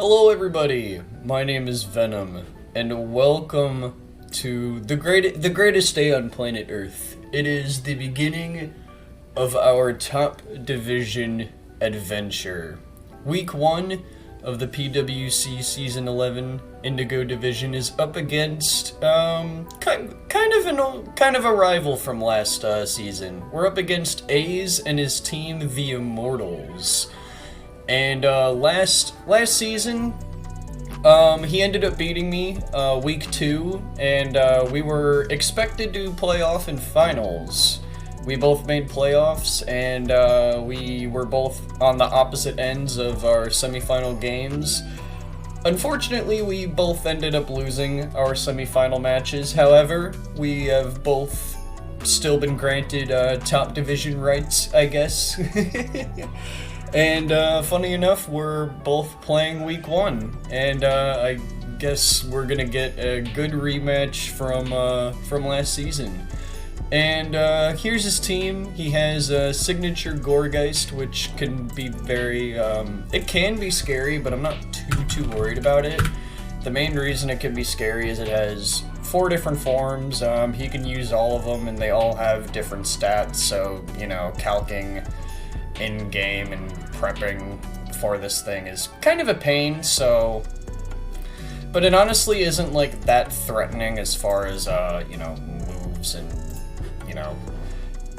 Hello everybody, my name is Venum, and welcome to the greatest day on planet Earth. It is the beginning of our top division adventure. Week 1 of the PWC Season 11 Indigo division is up against kind of a rival from last season. We're up against Aizyesque and his team, the Immortals. And last season, he ended up beating me week 2, and we were expected to play off in finals. We both made playoffs, and we were both on the opposite ends of our semifinal games. Unfortunately, we both ended up losing our semifinal matches. However, we have both still been granted top division rights, I guess. And funny enough, we're both playing week 1, and I guess we're gonna get a good rematch from last season. And here's his team. He has a signature Goregeist, which can be very it can be scary, but I'm not too worried about it. The main reason it can be scary is it has 4 different forms. He can use all of them, and they all have different stats. So you know, calcing in-game and prepping for this thing is kind of a pain, so... But it honestly isn't, like, that threatening as far as, you know, moves and, you know,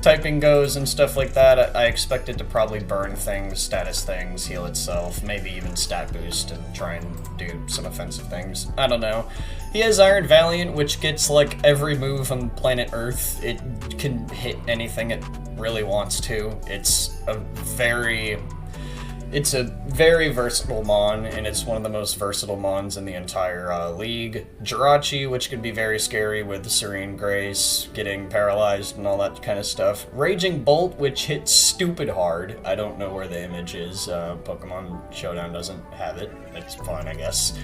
typing goes and stuff like that. I expect it to probably burn things, status things, heal itself, maybe even stat boost and try and do some offensive things. I don't know. He has Iron Valiant, which gets, like, every move on planet Earth. It can hit anything it really wants to. It's a very versatile mon, and it's one of the most versatile mons in the entire league. Jirachi, which can be very scary with Serene Grace, getting paralyzed and all that kind of stuff. Raging Bolt, which hits stupid hard. I don't know where the image is. Pokemon Showdown doesn't have it. It's fine, I guess.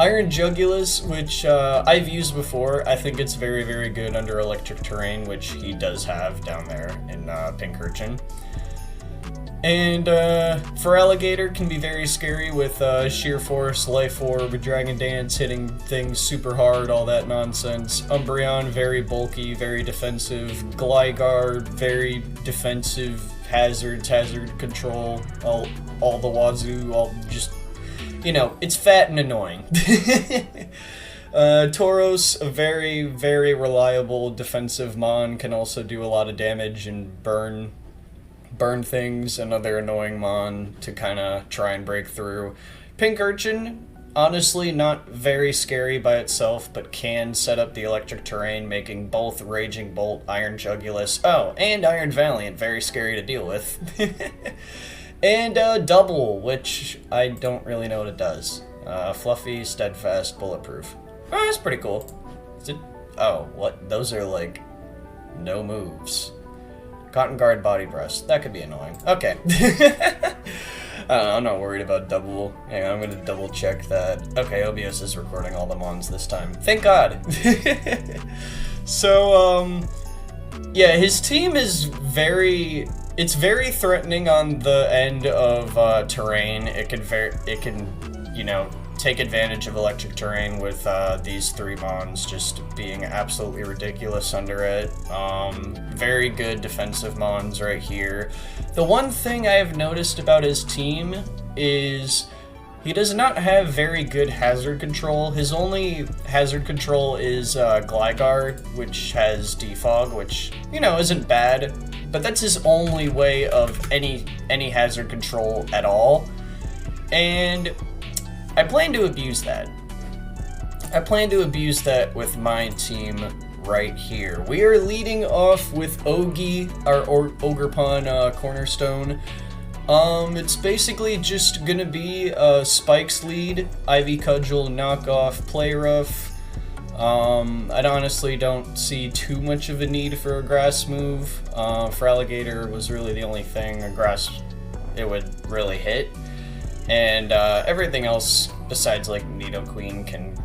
Iron Jugulus, which I've used before. I think it's very good under electric terrain, which he does have down there in Pink Urchin. And for Alligator, can be very scary with Sheer Force, Life Orb, Dragon Dance, hitting things super hard, all that nonsense. Umbreon, very bulky, very defensive. Gligar, very defensive. Hazard control, all the wazoo, all just... You know, it's fat and annoying. Tauros, a very reliable defensive mon, can also do a lot of damage and burn things. Another annoying mon to kind of try and break through. Pink Urchin, honestly not very scary by itself, but can set up the electric terrain, making both Raging Bolt, Iron Jugulus, and Iron Valiant very scary to deal with. And Double, which I don't really know what it does. Fluffy, Steadfast, Bulletproof. Oh, that's pretty cool. Is it? Oh, what? Those are like no moves. Cotton Guard, Body Breast. That could be annoying. Okay. I'm not worried about Double. Hang on, I'm gonna double check that. Okay, OBS is recording all the mons this time. Thank God. So, yeah, his team is it's very threatening on the end of terrain. It can, you know, take advantage of electric terrain with these 3 mons just being absolutely ridiculous under it. Very good defensive mons right here. The one thing I have noticed about his team is he does not have very good hazard control. His only hazard control is Gligar, which has Defog, which, you know, isn't bad. But that's his only way of any hazard control at all. And I plan to abuse that. I plan to abuse that with my team right here. We are leading off with Ogi, our Ogerpon cornerstone. It's basically just gonna be Spike's lead, Ivy Cudgel, knockoff, Play Rough. I honestly don't see too much of a need for a grass move. For Alligator was really the only thing a grass it would really hit. And everything else besides like Nidoqueen can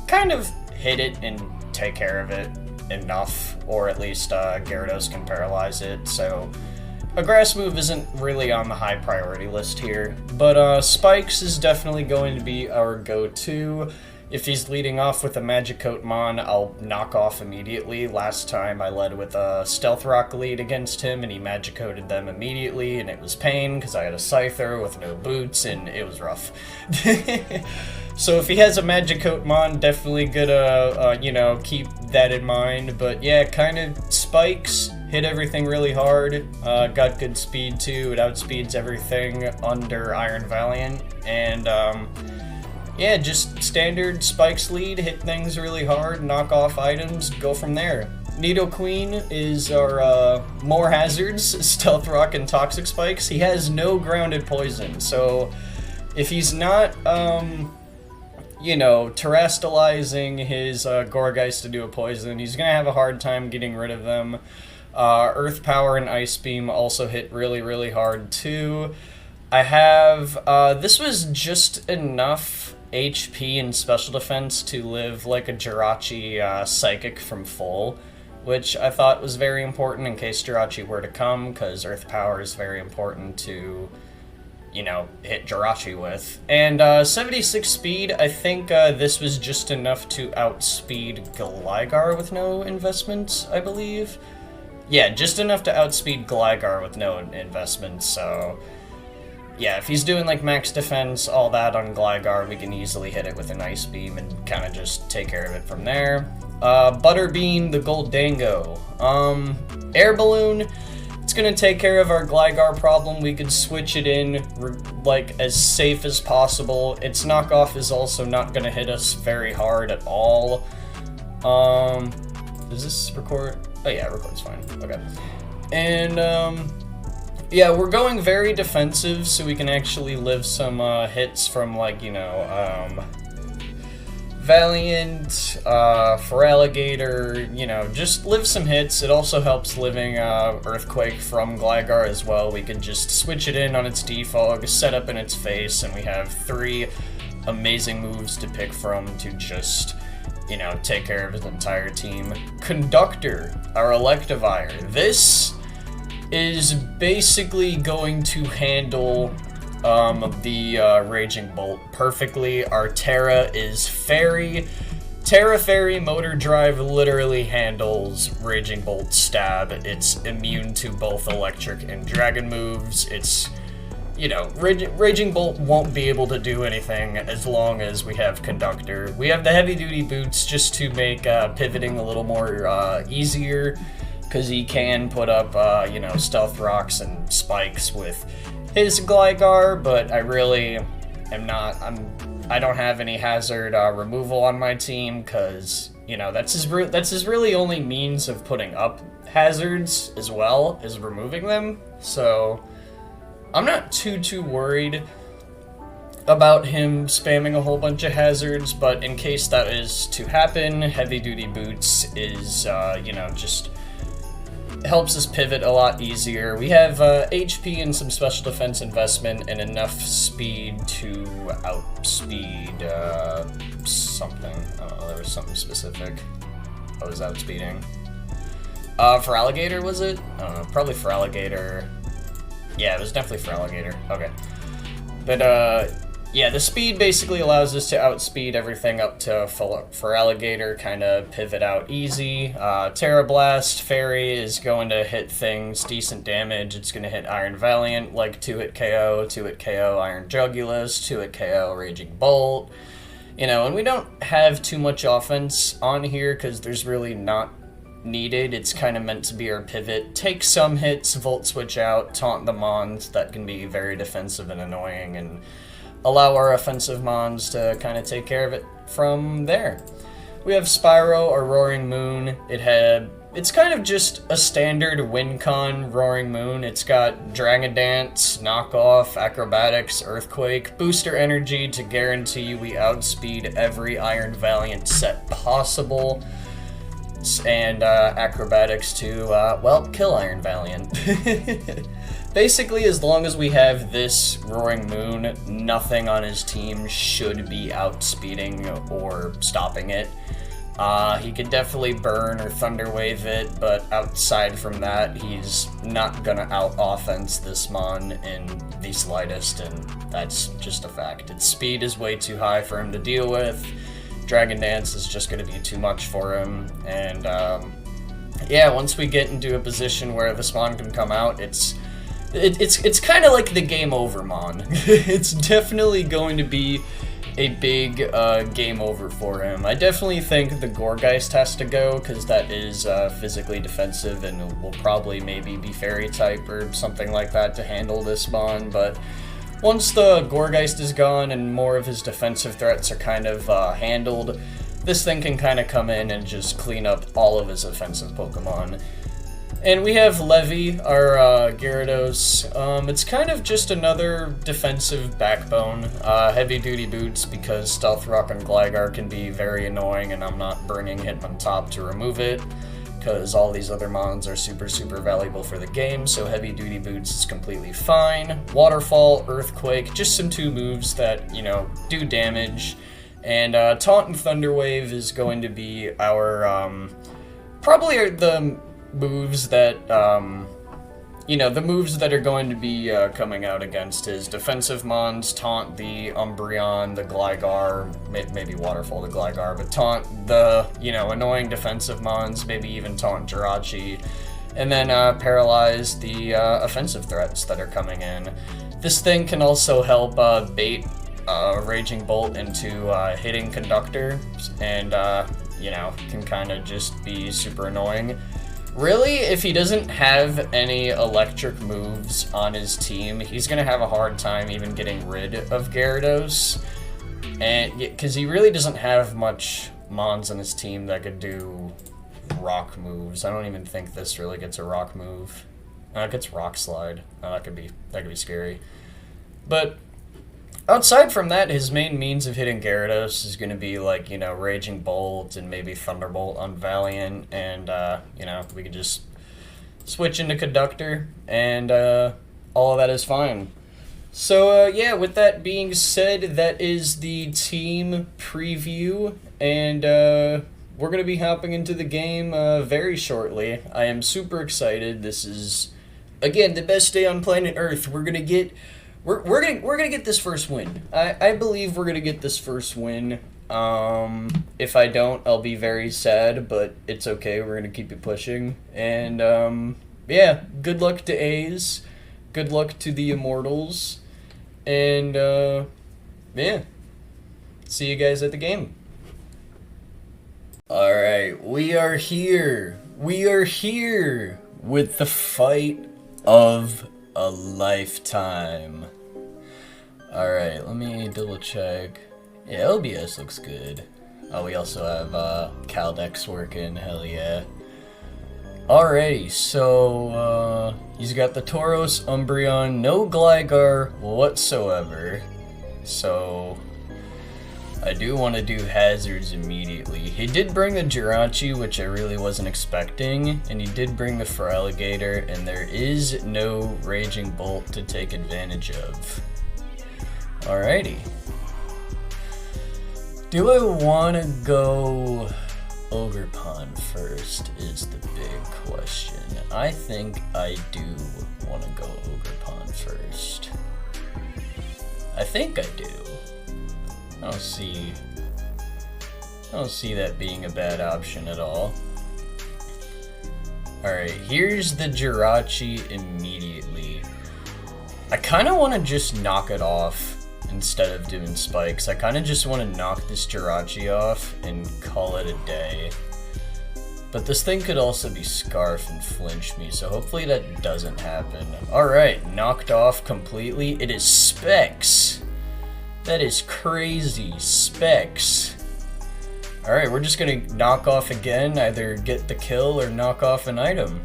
kind of hit it and take care of it enough, or at least Gyarados can paralyze it, so a grass move isn't really on the high priority list here, but Spikes is definitely going to be our go-to. If he's leading off with a Magic Coat Mon, I'll knock off immediately. Last time I led with a Stealth Rock lead against him, and he Magic Coated them immediately, and it was pain, because I had a Scyther with no boots, and it was rough. So if he has a Magic Coat Mon, definitely gonna, you know, keep that in mind. But yeah, kind of Spikes, hit everything really hard, got good speed too, it outspeeds everything under Iron Valiant, and yeah, just standard Spikes lead, hit things really hard, knock off items, go from there. Nidoqueen is our more hazards, Stealth Rock and Toxic Spikes. He has no grounded poison, so if he's not, you know, terastallizing his Gourgeist to do a poison, he's gonna have a hard time getting rid of them. Earth Power and Ice Beam also hit really, really hard too. I have, this was just enough HP and special defense to live like a Jirachi Psychic from full, which I thought was very important in case Jirachi were to come, because Earth Power is very important to, you know, hit Jirachi with. And 76 speed, I think this was just enough to outspeed Gligar with no investments, I believe. Yeah, just enough to outspeed Gligar with no investments, so yeah, if he's doing like max defense, all that on Gligar, we can easily hit it with an Ice Beam and kind of just take care of it from there. Butterbean, the Goldango. Air Balloon, it's gonna take care of our Gligar problem. We could switch it in like as safe as possible. Its knockoff is also not gonna hit us very hard at all. Does this record? Oh yeah, it records fine. Okay. And yeah, we're going very defensive so we can actually live some hits from, like, you know, Valiant, Feraligatr, you know, just live some hits. It also helps living Earthquake from Gligar as well. We could just switch it in on its defog, set up in its face, and we have 3 amazing moves to pick from to just, you know, take care of his entire team. Conductor, our Electivire. This is basically going to handle the Raging Bolt perfectly. Our Terra is Fairy. Terra Fairy Motor Drive literally handles Raging Bolt Stab. It's immune to both electric and dragon moves. It's, you know, Raging Bolt won't be able to do anything as long as we have Conductor. We have the heavy duty boots just to make pivoting a little more easier, because he can put up, you know, Stealth Rocks and Spikes with his Gligar, but I really am not, I don't have any hazard removal on my team, because, you know, that's his really only means of putting up hazards as well as removing them, so I'm not too worried about him spamming a whole bunch of hazards, but in case that is to happen, Heavy Duty Boots is, you know, just helps us pivot a lot easier. We have HP and some special defense investment and enough speed to outspeed something. Oh, there was something specific I was outspeeding. Feraligatr, was it? I don't know, probably Feraligatr. Yeah, it was definitely Feraligatr. Okay. But, yeah, the speed basically allows us to outspeed everything up to Feraligatr, kind of pivot out easy. Terra Blast, Fairy is going to hit things decent damage. It's going to hit Iron Valiant, like 2-hit KO, 2-hit KO Iron Jugulus, 2-hit KO Raging Bolt. You know, and we don't have too much offense on here because there's really not needed. It's kind of meant to be our pivot. Take some hits, Volt Switch out, taunt the Mons. That can be very defensive and annoying, and allow our offensive Mons to kind of take care of it from there. We have Spyro, or Roaring Moon. It's kind of just a standard WinCon Roaring Moon. It's got Dragon Dance, Knockoff, Acrobatics, Earthquake, Booster Energy to guarantee we outspeed every Iron Valiant set possible, and Acrobatics to, well, kill Iron Valiant. Basically, as long as we have this Roaring Moon, nothing on his team should be outspeeding or stopping it. He could definitely burn or thunder wave it, but outside from that, he's not gonna out-offense this mon in the slightest, and that's just a fact. Its speed is way too high for him to deal with. Dragon Dance is just gonna be too much for him, and yeah, once we get into a position where the mon can come out, it's kind of like the game over mon. It's definitely going to be a big game over for him. I definitely think the Goregeist has to go, because that is physically defensive and will probably maybe be fairy type or something like that to handle this mon, but once the Goregeist is gone and more of his defensive threats are kind of handled, this thing can kind of come in and just clean up all of his offensive Pokemon. And we have Levy, our Gyarados. It's kind of just another defensive backbone. Heavy-duty boots, because Stealth Rock and Gligar can be very annoying, and I'm not bringing Hitmontop to remove it, because all these other mons are super, super valuable for the game, so Heavy-duty boots is completely fine. Waterfall, Earthquake, just some 2 moves that, you know, do damage. And Taunt and Thunder Wave is going to be our, probably the moves that, you know, the moves that are going to be coming out against his defensive mons. Taunt the Umbreon, the Gligar, maybe Waterfall the Gligar, but taunt the, you know, annoying defensive mons, maybe even taunt Jirachi, and then paralyze the offensive threats that are coming in. This thing can also help bait Raging Bolt into hitting Conductor, and, you know, can kind of just be super annoying. Really, if he doesn't have any electric moves on his team, he's gonna have a hard time even getting rid of Gyarados, and because he really doesn't have much mons on his team that could do rock moves. I don't even think this really gets a rock move. It gets Rock Slide. That could be scary. But outside from that, his main means of hitting Gyarados is going to be, like, you know, Raging Bolt and maybe Thunderbolt on Valiant, and, you know, we could just switch into Conductor, and all of that is fine. So, yeah, with that being said, that is the team preview, and we're going to be hopping into the game very shortly. I am super excited. This is, again, the best day on planet Earth. We're going to get... We're gonna get this first win. I believe we're gonna get this first win. If I don't, I'll be very sad, but it's okay. We're gonna keep it pushing. And yeah, good luck to A's. Good luck to the Immortals. And yeah, see you guys at the game. All right, we are here. We are here with the fight of a lifetime. Alright, let me double check. Yeah, OBS looks good. Oh, we also have Caldex working, hell yeah. Alrighty, so he's got the Tauros, Umbreon, no Gligar whatsoever. So I do want to do hazards immediately. He did bring the Jirachi, which I really wasn't expecting, and he did bring the Feraligatr, and there is no Raging Bolt to take advantage of. Alrighty. Do I want to go Ogerpon first is the big question. I think I do want to go Ogerpon first. I think I do. I don't see that being a bad option at all. Alright, here's the Jirachi immediately. I kind of want to just knock it off instead of doing spikes. I kind of just want to knock this Jirachi off and call it a day. But this thing could also be Scarf and flinch me, so hopefully that doesn't happen. Alright, knocked off completely. It is Specs. That is crazy. Specs. Alright, we're just gonna knock off again, either get the kill or knock off an item.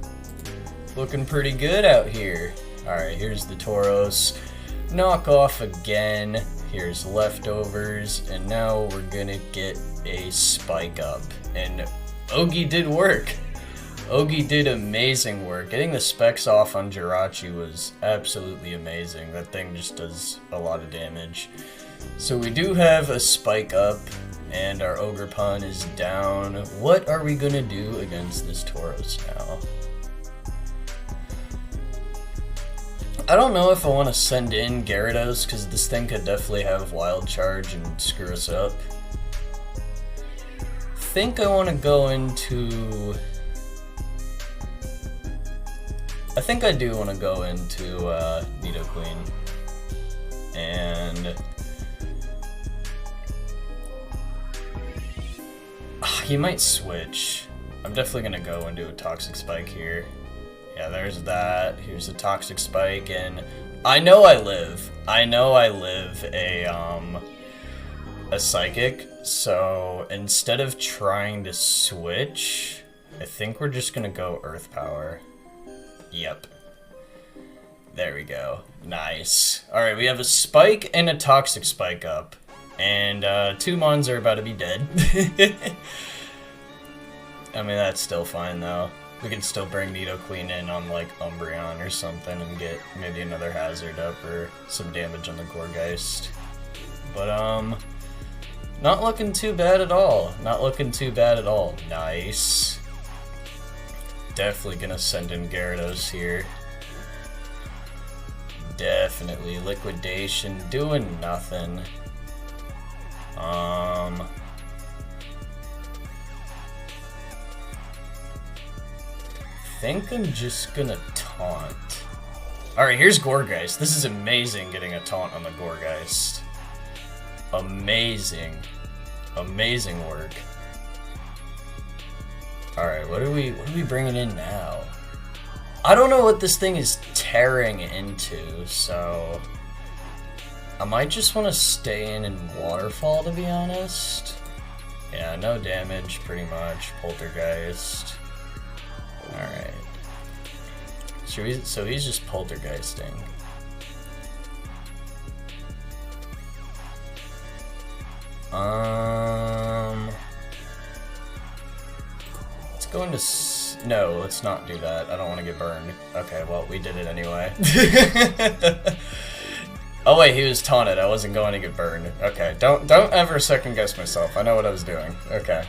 Looking pretty good out here. Alright, here's the Tauros. Knock off again. Here's leftovers, and now we're gonna get a spike up. And Ogi did work. Ogi did amazing work. Getting the specs off on Jirachi was absolutely amazing. That thing just does a lot of damage. So we do have a spike up, And our Ogre Pawn is down. What are we gonna do against this Tauros now? I don't know if I want to send in Gyarados, because this thing could definitely have Wild Charge and screw us up. I think I want to go into... I think I do want to go into Nidoqueen. And... he might switch. I'm definitely going to go into a Toxic Spike here. Yeah, there's that. Here's a Toxic Spike, and I know I live a Psychic, so instead of trying to switch, I think we're just gonna go Earth Power. Yep. There we go. Nice. Alright, we have a Spike and a Toxic Spike up, and 2 Mons are about to be dead. I mean, that's still fine, though. We can still bring Nidoqueen in on, like, Umbreon or something and get maybe another Hazard up or some damage on the Gourgeist. But, not looking too bad at all. Not looking too bad at all. Nice. Definitely gonna send in Gyarados here. Definitely. Liquidation doing nothing. I think I'm just gonna taunt. Alright, here's Gourgeist. This is amazing getting a taunt on the Gourgeist. Amazing. Amazing work. Alright, what are we bringing in now? I don't know what this thing is tearing into, so I might just want to stay in Waterfall, to be honest. Yeah, no damage, pretty much. Poltergeist. Alright. So he's just poltergeisting. Let's go into... No, let's not do that. I don't want to get burned. Okay, well, we did it anyway. Oh wait, he was taunted. I wasn't going to get burned. Okay, don't ever second guess myself. I know what I was doing. Okay.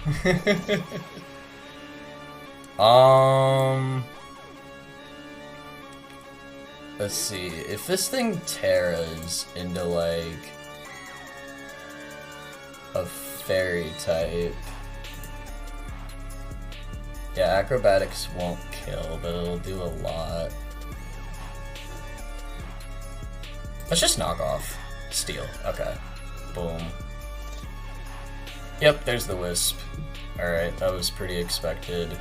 Let's see. If this thing tears into, like, a fairy type... Yeah, acrobatics won't kill, but it'll do a lot. Let's just knock off. Steal. Okay. Boom. Yep, there's the Wisp. Alright, that was pretty expected.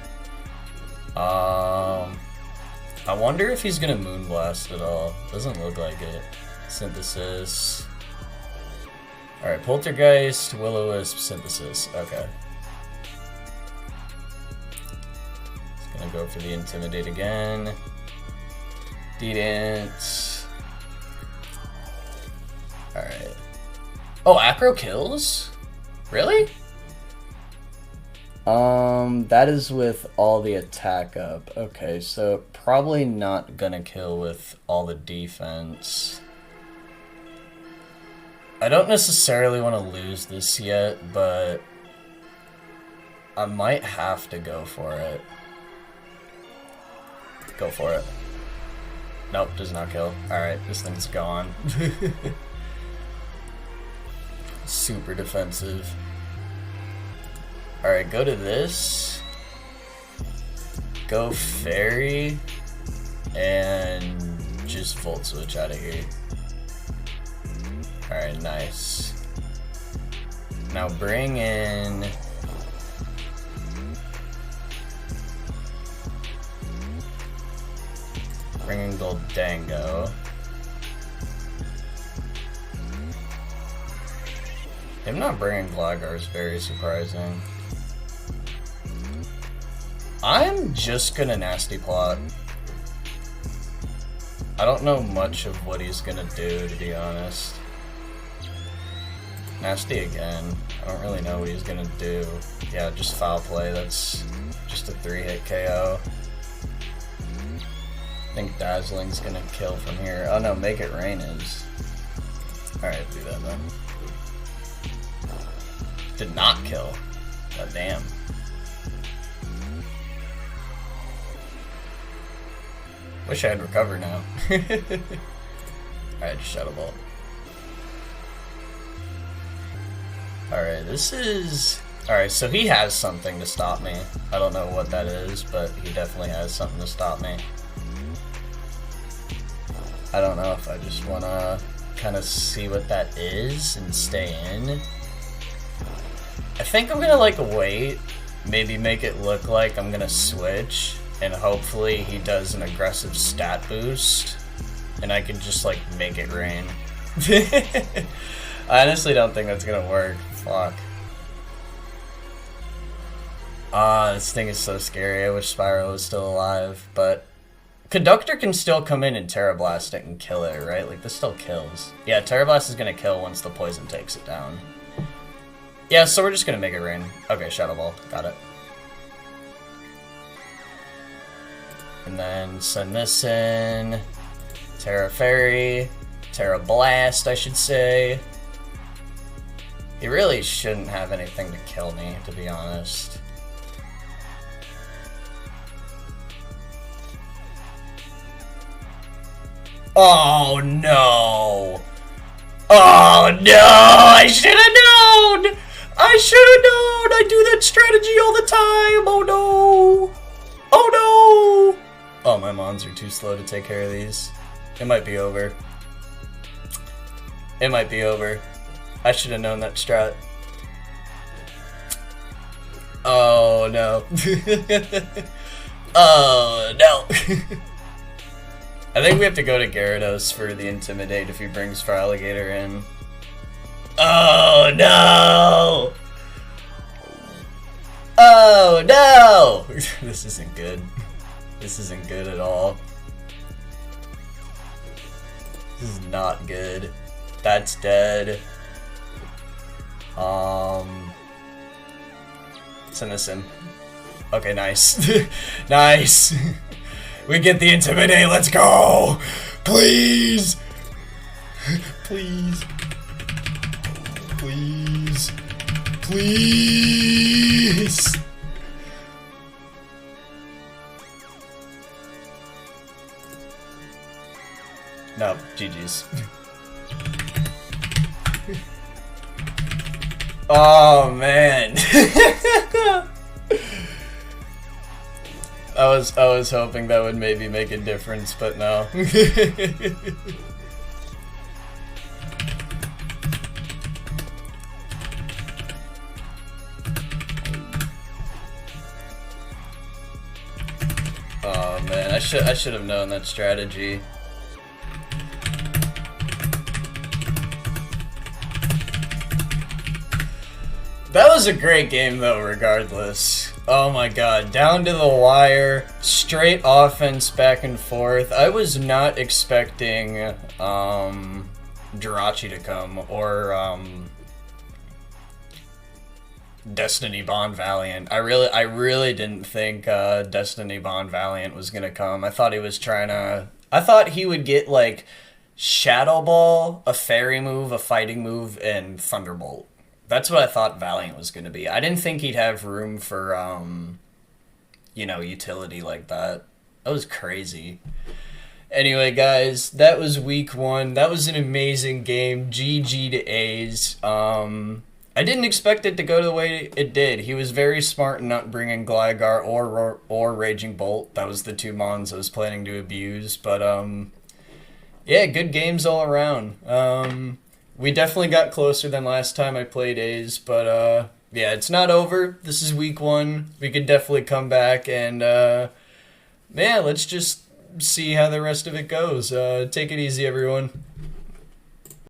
I wonder if he's gonna Moonblast at all. Doesn't look like it. Synthesis. Alright, Poltergeist, Will-O-Wisp, Synthesis. Okay. He's gonna go for the Intimidate again. Dedance. Alright. Oh, Acro kills? Really? That is with all the attack up. Okay, so probably not gonna kill with all the defense. I don't necessarily want to lose this yet, but I might have to go for it. Go for it. Nope, does not kill. Alright, this thing's gone. Super defensive. Alright, go to this. Go Fairy. And just Volt Switch out of here. Alright, nice. Now bring in... Bring in Goldango. Him not bringing Gligar is very surprising. I'm just gonna Nasty Plot. I don't know much of what he's gonna do, to be honest. Nasty again. I don't really know what he's gonna do. Yeah, just Foul Play. That's just a 3-hit KO. I think Dazzling's gonna kill from here. Oh no, Make It Rain is. Alright, do that then. Did not kill. God damn. Wish I had recover now. Alright, just Shadow Ball. Alright, this is... Alright, so he has something to stop me. I don't know what that is, but he definitely has something to stop me. I don't know if I just want to kind of see what that is and stay in. I think I'm going to, like, wait. Maybe make it look like I'm going to switch. And hopefully he does an aggressive stat boost. And I can just, like, make it rain. I honestly don't think that's going to work. Fuck. This thing is so scary. I wish Spyro was still alive, but Conductor can still come in and Terra Blast it and kill it, right? Like, this still kills. Yeah, Terra Blast is gonna kill once the poison takes it down. Yeah, so we're just gonna make it rain. Okay, Shadow Ball. Got it. And then send this in. Terra Fairy. Terra Blast, I should say. He really shouldn't have anything to kill me, to be honest. Oh no! Oh no! I should have known! I should have known! I do that strategy all the time! Oh no! Oh no! Oh, my mons are too slow to take care of these. It might be over. It might be over. I should have known that strat. Oh no. Oh no. I think we have to go to Gyarados for the Intimidate if he brings Feraligatr in. Oh no! Oh no! This isn't good. This isn't good at all. This is not good. That's dead. Send this in. Okay, nice. Nice! We get the Intimidate, let's go! Please! Please. Please. Please! No, GG's. Oh man. I was hoping that would maybe make a difference, but no. Oh man, I should have known that strategy. That was a great game though, regardless. Oh my god, down to the wire, straight offense back and forth. I was not expecting Jirachi to come, or Destiny Bond Valiant. I really didn't think Destiny Bond Valiant was gonna come. I thought he was trying to... I thought he would get like Shadow Ball, a fairy move, a fighting move, and Thunderbolt. That's what I thought Valiant was going to be. I didn't think he'd have room for, you know, utility like that. That was crazy. Anyway, guys, that was week 1. That was an amazing game. GG to Aiz. I didn't expect it to go the way it did. He was very smart in not bringing Gligar or Raging Bolt. That was the 2 mons I was planning to abuse. But, yeah, good games all around. We definitely got closer than last time I played Aiz, but yeah, it's not over. This is week 1. We could definitely come back and, yeah, let's just see how the rest of it goes. Take it easy, everyone.